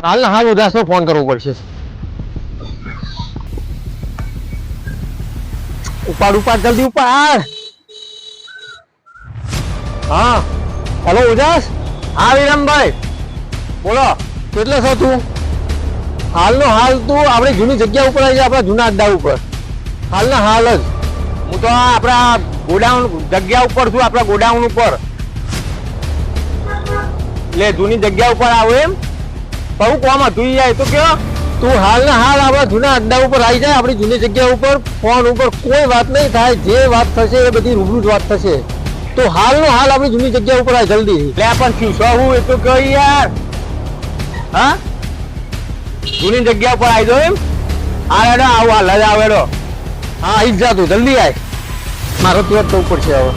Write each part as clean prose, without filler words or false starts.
હાલ ને હાલ ઉદાસનો ફોન કરવો પડશે. ઉપાડ ઉપાડ જલ્દી ઉપાડ. હા હેલો ઉદાસ. હા વિરમભાઈ બોલો. કેટલે છો તું? હાલનો હાલ તું આપણે જૂની જગ્યા ઉપર આવી જાય, આપણા જૂના અડ્ડા ઉપર. હાલના હાલ જ હું તો આપણા ગોડાઉન જગ્યા ઉપર છું, આપણા ગોડાઉન ઉપર. એટલે જૂની જગ્યા ઉપર આવું એમ? બહુ કોમ હતું યાર, તો કયો તું હાલના હાલ આપણા જૂના અડ્ડા ઉપર આવી જાય, આપણી જૂની જગ્યા ઉપર. ફોન ઉપર કોઈ વાત નહીં થાય, જે વાત થશે એ બધી રૂબરૂ જ વાત થશે. તો હાલનો હાલ આપણી જૂની જગ્યા ઉપર આવી જલ્દી. એટલે પણ થયું હું એ તો કયો યાર. હા જૂની જગ્યા ઉપર આવી જાવ એમ? હા હેડો આવું હાલ જ આવ હેડો. હા આવી જ જા તું જલ્દી આય, મારો ત્યાં જવું પડશે હવે.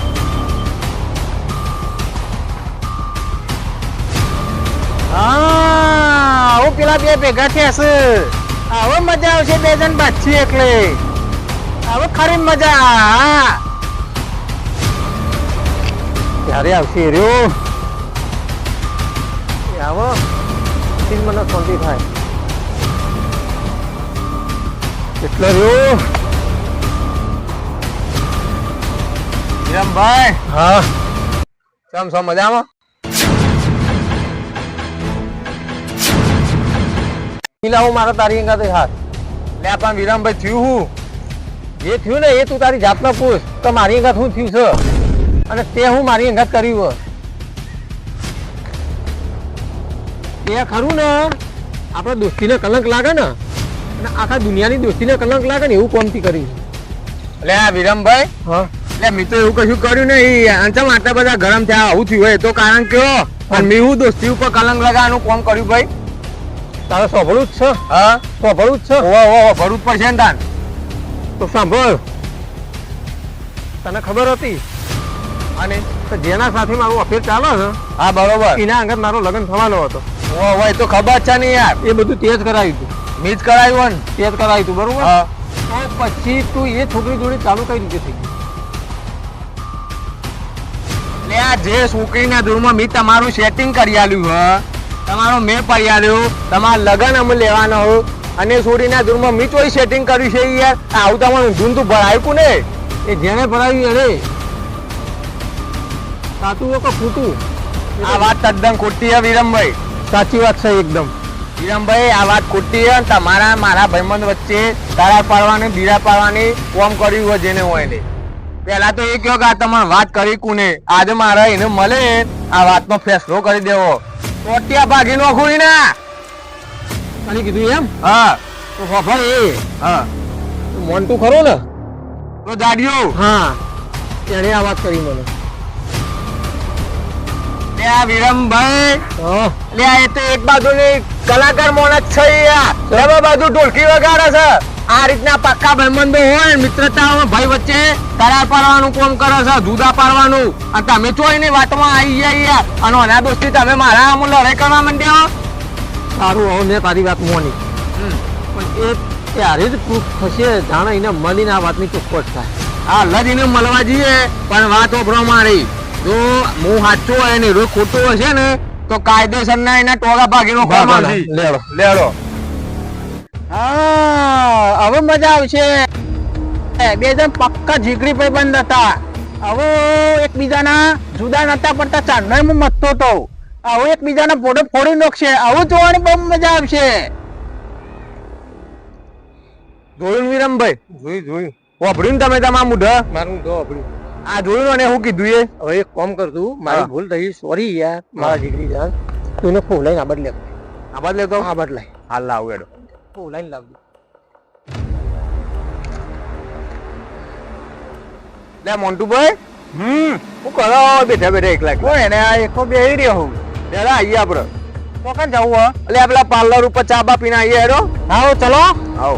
હા હું પેલા બે ભેગા થયા છે, હવે મજા આવશે. બે જણ બાછી એટલે હવે ખરી મજા. ક્યારે આવશે રહ્યો? આવો મને શાંતિ થાય એટલે રહ્યો. વિરમભાઈ હા સમ સમ મજામાં? મિલાવું મારા તારી અંગાતે હાથ. લે પણ વિરમભાઈ થયું હું? જે થયું ને એ તું તારી જાતને પૂછ તો મારી અંગાત શું થયું છે અને તે હું મારી અંગાત કર્યું. તે ખરું ને આપણે દોસ્તીને કલંક લાગે ને, અને આખા દુનિયાની દોસ્તીને કલંક લાગે ને એવું કોમથી કર્યું. એટલે આ વિરમભાઈ હા એટલે મેં તો એવું કશું કર્યું નહીં. અંચમ આટલા બધા ગરમ થયા આવું થયું હોય તો કારણ કયો? અને મેં હું દોસ્તી ઉપર કલંક લગાવવાનું કોમ કર્યું ભાઈ? તારે સોભળું જ છે. હા સોભળું જ છે. ઓહો ભરવું જ પડશે ને તાન. તો સાંભળ, તને ખબર હતી અને જેના સાથે મારું અફેર ચાલે છે, હા બરોબર, એના અંગત મારો લગ્ન થવાનો હતો. ઓહો એ તો ખબર છે ને યાર. એ બધું તે જ કરાવ્યું હતું. મેં જ કરાવ્યું ને. તે જ કરાવ્યું હતું બરોબર. હા તો પછી તું એ છોકરી જોડે ચાલુ કઈ રીતે થઈ ગયું? એટલે આ જે છોકરીના દૂરમાં મેં તમારું સેટિંગ કરી આલ્યું હ, તમારો મેં પડી આલ્યો, તમારા લગ્ન અમે લેવાના હો, અને છોડીના દૂરમાં મેં ચોઈ સેટિંગ કર્યું છે યાર. આવું તમારું ઊંધું તું ભરાયું ને? એ જેને ભરાવ્યું એને સાચું કે ખોટું? આ વાત તદ્દન ખોટી છે વિરમભાઈ. સાચી વાત છે એકદમ. વિરમભાઈ આ વાત ખોટી છે. તમારા મારા ભાઈબંધ વચ્ચે તારા પાડવાની બીરા પાડવાની કોમ કર્યું હોય જેને હોય ને. પેલા તો એ કહો કે આ તમારે વાત કરી કોને? આજે મારે એને મળે આ વાતનો ફેસલો કરી દેવો. ટોટિયા ભાગી નોખું ના. અને કીધું એમ? હા તો ખબર એ હા મોન્ટુ ખરો ને? તો દાડિયો. હા એને આ વાત કરી મને. લે આ વિરમભાઈ હા લે આ એ તો એક બાજુની કલાકાર મોણસ છે યાર. બે બાજુ ઢોલકી વગાડે છે. આ રીતના પાક્કા ભાઈબંધો હોય મિત્રતા ભાઈ વચ્ચે કરાર પાડવાનું કોમ કરે છે, જુદા પાડવાનું. અને તમે ચોઈની વાતમાં આવી ગયા યાર, અને અના દોસ્તી તમે મારા આમ લડાઈ કરવા માંડ્યા. સારું હવે મેં તારી વાત મોની, પણ એ ત્યારે જ પ્રૂફ થશે જાણે એને મળીને આ વાતની ચોખ્ખોટ થાય. હા લજીને મળવા જઈએ પણ વાત ઓભરો મારી. જો હું સાચું હોય ને રોજ ખોટું હશે ને તો કાયદેસર ના એના ટોળા ભાગીનો કોમ આવશે. લેડો લેડો. હા હવે મજા આવશે. બે જણ પક્કા જીગરી ભાઈબંધ હતા. હવે એકબીજાના જુદા નતા પડતા ચાંદોયમાં મતતો હતો. હવે એકબીજાના ફોટો ફોડી નાખશે. આવું જોવાની બહુ મજા આવશે. જોયું વિરમભાઈ? જોયું વાપર્યું ને તમે તમારા મુઢા? મારું તો આપણું આ જોયું ને શું કીધું એ? હવે એક કામ કરતું, મારી હા. ભૂલ થઈ, સોરી યાર મારા જીગરી જાન. તું એને ફોલાઈને આબાદ લે. આબાદ લેતો? આબાદ લાય. હાલ લાવ એડો. ફોલાઈને લાવજો. લે મોન્ટુભાઈ હું કરો બેઠા બેઠા એકલા એકલા? એને આ એકો બેહી રહ્યો હું. પેલા આવીએ આપડે. તો કાં જવું હે? એટલે આપડા પાર્લર ઉપર ચા બા પીને આવીએ હેડો. આવો ચલો. આવો.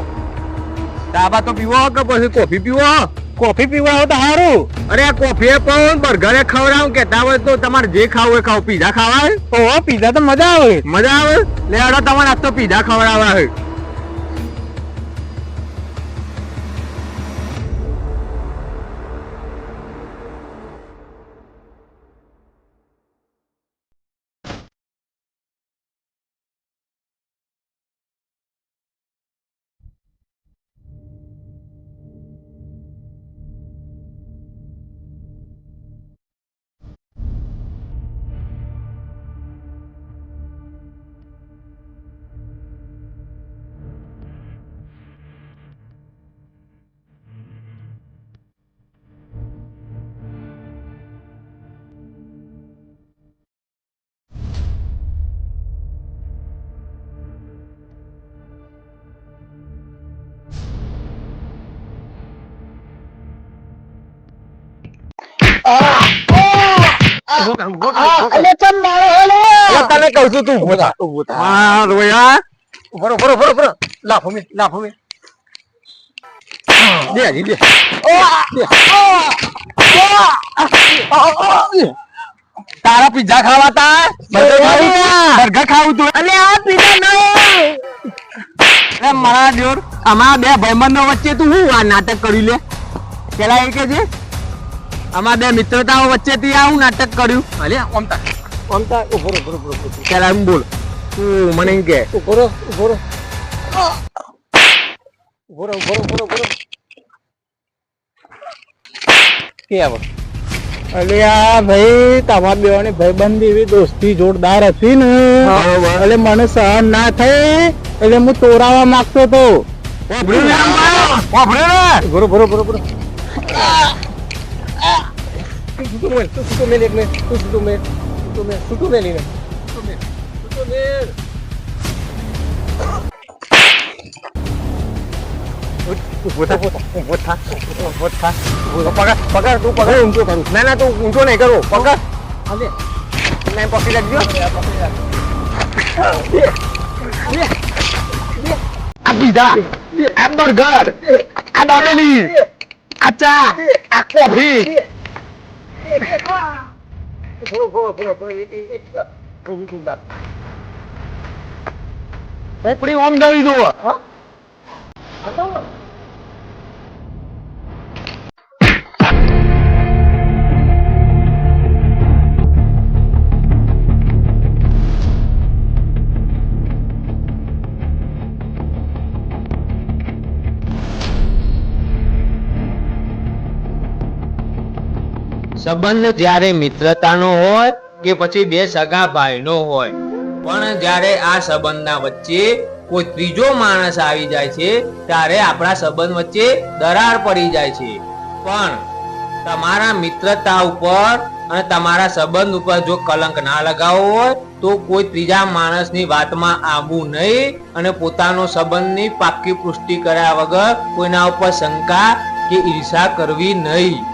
ચા બા તો પીવો કે પછી કોફી પીવો? કોફી પીવા હોય તો સારું. અરે આ કોફી પણ બર્ગરે ખવડાવું કેતા હોય તો તમારે જે ખાવું હોય ખાવ. પીઝા ખાવાય? ઓહો પીઝા તો મજા આવે. મજા આવે. લે હેડો તમારે આજ તો પીઝા ખવડાવવા. અલે ચમ મારો હેલે તને કહું છું તું ઉભો થા હા રોયા બરો લાફો મે દે હજી દે તારા પીઝા ખાવાતા બર્ગર ખાવું તું અલે આ પીઝા નહીં અરે મારા જોર અમારા બે ભાઈબંધો વચ્ચે તું શું આ નાટક કર્યું લે પેલા એ કે છે અમારા બે મિત્રતાઓ વચ્ચે થી આવું નાટક કર્યું અલે ઓમતા ઉભો પેલા એમ બોલ તું મને એમ કે ઉભો કે આવો અલે આ ભાઈ તમારા બેવાની ભાઈબંધી એવી દોસ્તી જોરદાર હતી ને એટલે મને સહન ના થઈ એટલે હું તોરાવા માંગતો હતો ના તું ઊંચો નહીં કરો પકડ નહીં પકડી રાખજો આ પીઝા આ બર્ગર આ દાબેલી આ ચા આ કોફી ઉપડી ઓમ દઈ દો સંબંધ જ્યારે મિત્રતાનો હોય કે પછી બે સગા ભાઈનો હોય, પણ જ્યારે આ સંબંધના વચ્ચે કોઈ ત્રીજો માણસ આવી જાય છે ત્યારે આપણા સંબંધ વચ્ચે દરાર પડી જાય છે. પણ તમારા મિત્રતા ઉપર અને તમારા સંબંધ ઉપર જો કલંક ના લગાવવો હોય તો કોઈ ત્રીજા માણસની વાતમાં આવવું નહીં અને પોતાનો સંબંધની પાક્કી પુષ્ટિ કર્યા વગર કોઈના ઉપર શંકા કે ઈર્ષા કરવી નહીં.